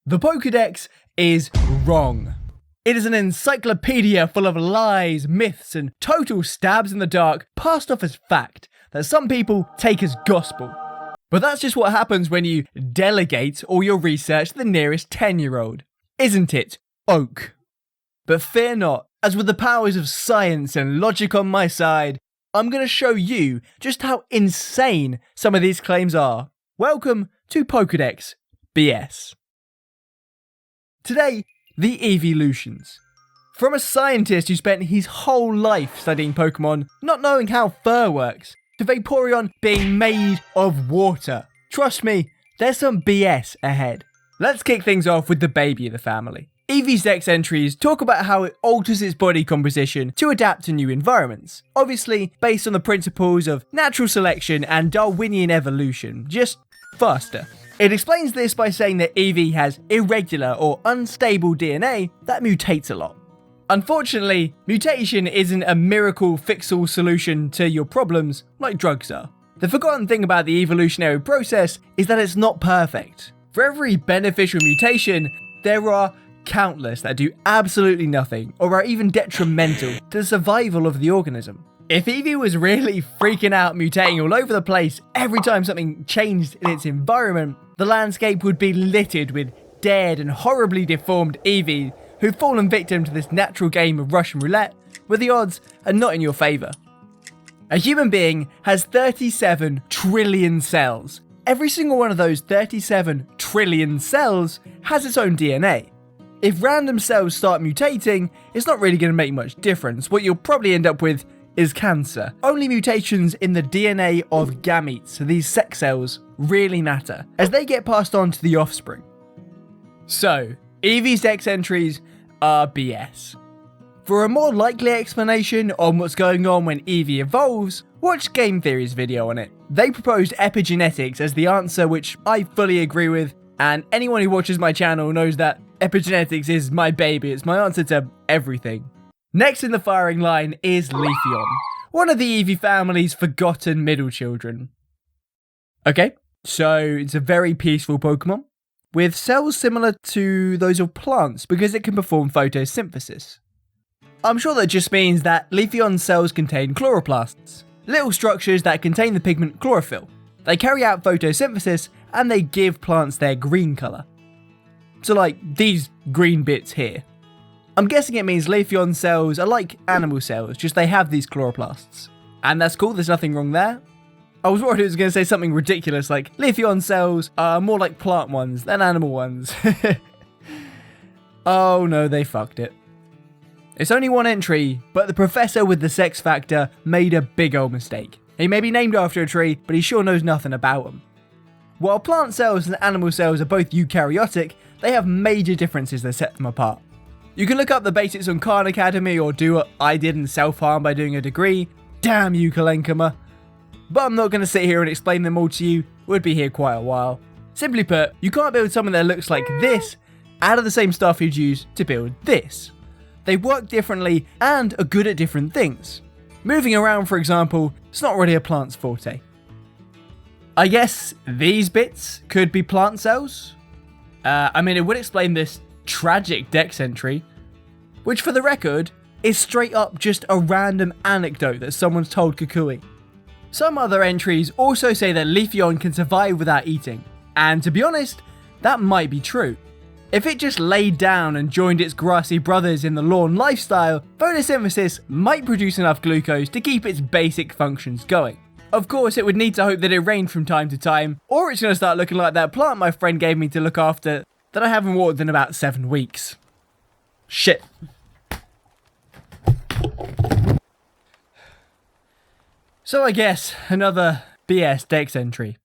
The Pokedex is wrong. It is an encyclopedia full of lies, myths, and total stabs in the dark passed off as fact that some people take as gospel. But that's just what happens when you delegate all your research to the nearest 10-year-old. Isn't it, Oak? But fear not, as with the powers of science and logic on my side, I'm going to show you just how insane some of these claims are. Welcome to Pokedex BS. Today, the Eeveelutions. From a scientist who spent his whole life studying Pokemon, not knowing how fur works, to Vaporeon being made of water. Trust me, there's some BS ahead. Let's kick things off with the baby of the family. Eevee's Dex entries talk about how it alters its body composition to adapt to new environments. Obviously, based on the principles of natural selection and Darwinian evolution, just faster. It explains this by saying that Eevee has irregular or unstable DNA that mutates a lot. Unfortunately, mutation isn't a miracle fix-all solution to your problems like drugs are. The forgotten thing about the evolutionary process is that it's not perfect. For every beneficial mutation, there are countless that do absolutely nothing or are even detrimental to the survival of the organism. If Eevee was really freaking out mutating all over the place every time something changed in its environment, the landscape would be littered with dead and horribly deformed Eevee who've fallen victim to this natural game of Russian roulette where the odds are not in your favour. A human being has 37 trillion cells. Every single one of those 37 trillion cells has its own DNA. If random cells start mutating, it's not really going to make much difference. What you'll probably end up with is cancer. Only mutations in the DNA of gametes, so these sex cells, really matter, as they get passed on to the offspring. So, Eevee's Dex entries are BS. For a more likely explanation on what's going on when Eevee evolves, watch Game Theory's video on it. They proposed epigenetics as the answer, which I fully agree with, and anyone who watches my channel knows that epigenetics is my baby, it's my answer to everything. Next in the firing line is Leafeon, one of the Eevee family's forgotten middle children. Okay, so it's a very peaceful Pokemon, with cells similar to those of plants because it can perform photosynthesis. I'm sure that just means that Leafeon cells contain chloroplasts, little structures that contain the pigment chlorophyll. They carry out photosynthesis and they give plants their green colour. So like these green bits here. I'm guessing it means Leafeon cells are like animal cells, just they have these chloroplasts. And that's cool, there's nothing wrong there. I was worried it was going to say something ridiculous like Leafeon cells are more like plant ones than animal ones. Oh no, they fucked it. It's only one entry, but the professor with the sex factor made a big old mistake. He may be named after a tree, but he sure knows nothing about them. While plant cells and animal cells are both eukaryotic, they have major differences that set them apart. You can look up the basics on Khan Academy or do what I did and self-harm by doing a degree. Damn you, Kalenkama. But I'm not going to sit here and explain them all to you, we'd be here quite a while. Simply put, you can't build something that looks like this out of the same stuff you'd use to build this. They work differently and are good at different things. Moving around, for example, it's not really a plant's forte. I guess these bits could be plant cells. It would explain this tragic Dex entry, which for the record is straight up just a random anecdote that someone's told Kukui. Some other entries also say that Leafeon can survive without eating, and to be honest, that might be true. If it just laid down and joined its grassy brothers in the lawn lifestyle, photosynthesis might produce enough glucose to keep its basic functions going. Of course, it would need to hope that it rained from time to time, or it's going to start looking like that plant my friend gave me to look after that I haven't watered in about 7 weeks. Shit. So I guess another BS Dex entry.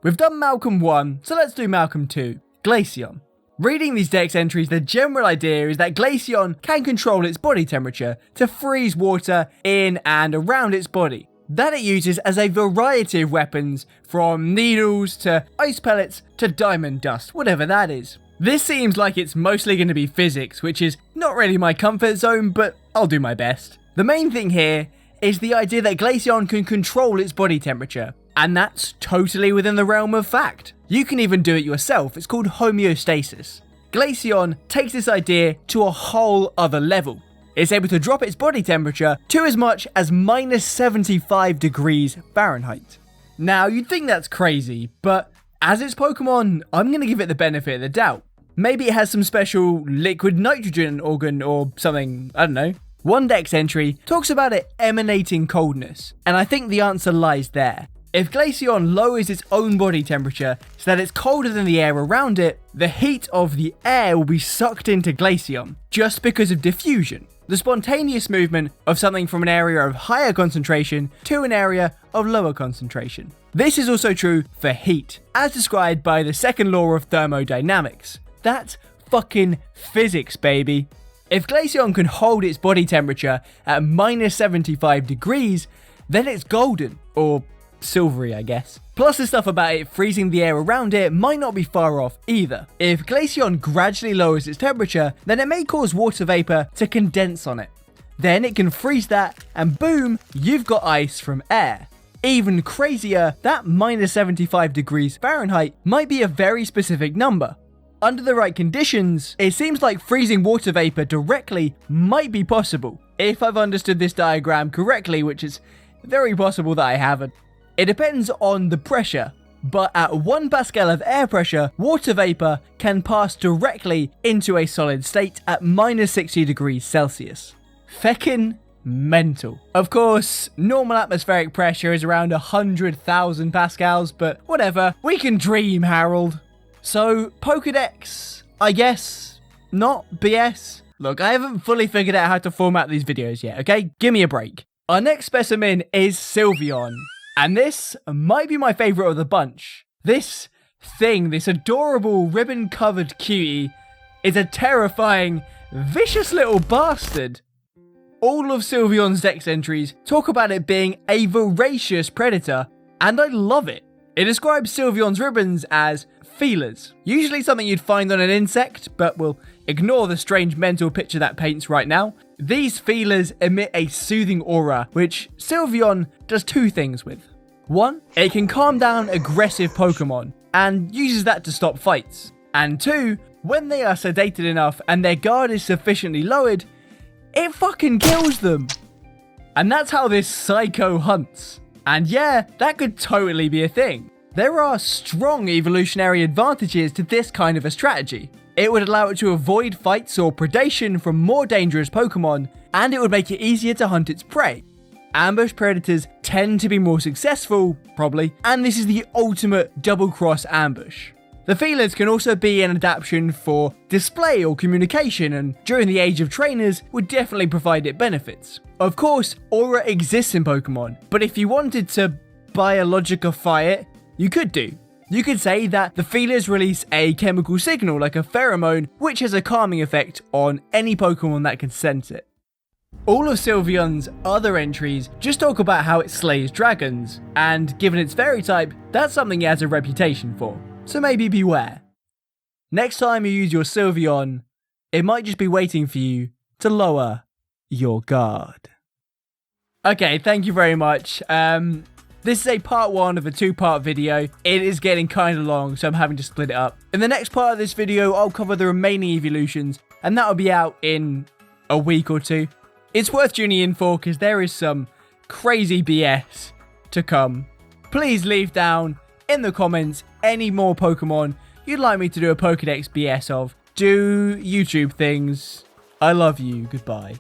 We've done Malcolm 1, so let's do Malcolm 2, Glaceon. Reading these Dex entries, the general idea is that Glaceon can control its body temperature to freeze water in and around its body, that it uses as a variety of weapons, from needles to ice pellets to diamond dust, whatever that is. This seems like it's mostly going to be physics, which is not really my comfort zone, but I'll do my best. The main thing here is the idea that Glaceon can control its body temperature, and that's totally within the realm of fact. You can even do it yourself, it's called homeostasis. Glaceon takes this idea to a whole other level. It's able to drop its body temperature to as much as minus 75 degrees Fahrenheit. Now, you'd think that's crazy, but as its Pokemon, I'm going to give it the benefit of the doubt. Maybe it has some special liquid nitrogen organ or something, I don't know. One Dex entry talks about it emanating coldness, and I think the answer lies there. If Glaceon lowers its own body temperature so that it's colder than the air around it, the heat of the air will be sucked into Glaceon, just because of diffusion, the spontaneous movement of something from an area of higher concentration to an area of lower concentration. This is also true for heat, as described by the second law of thermodynamics. That's fucking physics, baby. If Glaceon can hold its body temperature at minus 75 degrees, then it's golden, or silvery, I guess. Plus the stuff about it freezing the air around it might not be far off either. If Glaceon gradually lowers its temperature, then it may cause water vapor to condense on it. Then it can freeze that, and boom, you've got ice from air. Even crazier, that minus 75 degrees Fahrenheit might be a very specific number. Under the right conditions, it seems like freezing water vapor directly might be possible, if I've understood this diagram correctly, which is very possible that I haven't. It depends on the pressure, but at 1 Pascal of air pressure, water vapor can pass directly into a solid state at minus 60 degrees Celsius. Feckin' mental. Of course, normal atmospheric pressure is around 100,000 pascals, but whatever, we can dream, Harold. So, Pokedex, I guess, not BS. Look, I haven't fully figured out how to format these videos yet, okay? Give me a break. Our next specimen is Sylveon, and this might be my favourite of the bunch. This thing, this adorable ribbon-covered cutie, is a terrifying, vicious little bastard. All of Sylveon's Dex entries talk about it being a voracious predator, and I love it. It describes Sylveon's ribbons as feelers, usually something you'd find on an insect, but we'll ignore the strange mental picture that paints right now. These feelers emit a soothing aura, which Sylveon does 2 things with. 1, it can calm down aggressive Pokemon, and uses that to stop fights. And 2, when they are sedated enough and their guard is sufficiently lowered, it fucking kills them. And that's how this psycho hunts. And yeah, that could totally be a thing. There are strong evolutionary advantages to this kind of a strategy. It would allow it to avoid fights or predation from more dangerous Pokemon, and it would make it easier to hunt its prey. Ambush predators tend to be more successful, probably, and this is the ultimate double-cross ambush. The feelers can also be an adaptation for display or communication, and during the age of trainers would definitely provide it benefits. Of course, aura exists in Pokemon, but if you wanted to biologicify it, you could do. You could say that the feelers release a chemical signal like a pheromone, which has a calming effect on any Pokemon that can sense it. All of Sylveon's other entries just talk about how it slays dragons, and given its fairy type, that's something it has a reputation for, so maybe beware. Next time you use your Sylveon, it might just be waiting for you to lower your guard. Okay, thank you very much. This is a part 1 of a 2-part video. It is getting kind of long, so I'm having to split it up. In the next part of this video, I'll cover the remaining evolutions, and that'll be out in a week or 2. It's worth tuning in for, because there is some crazy BS to come. Please leave down in the comments any more Pokemon you'd like me to do a Pokedex BS of. Do YouTube things. I love you. Goodbye.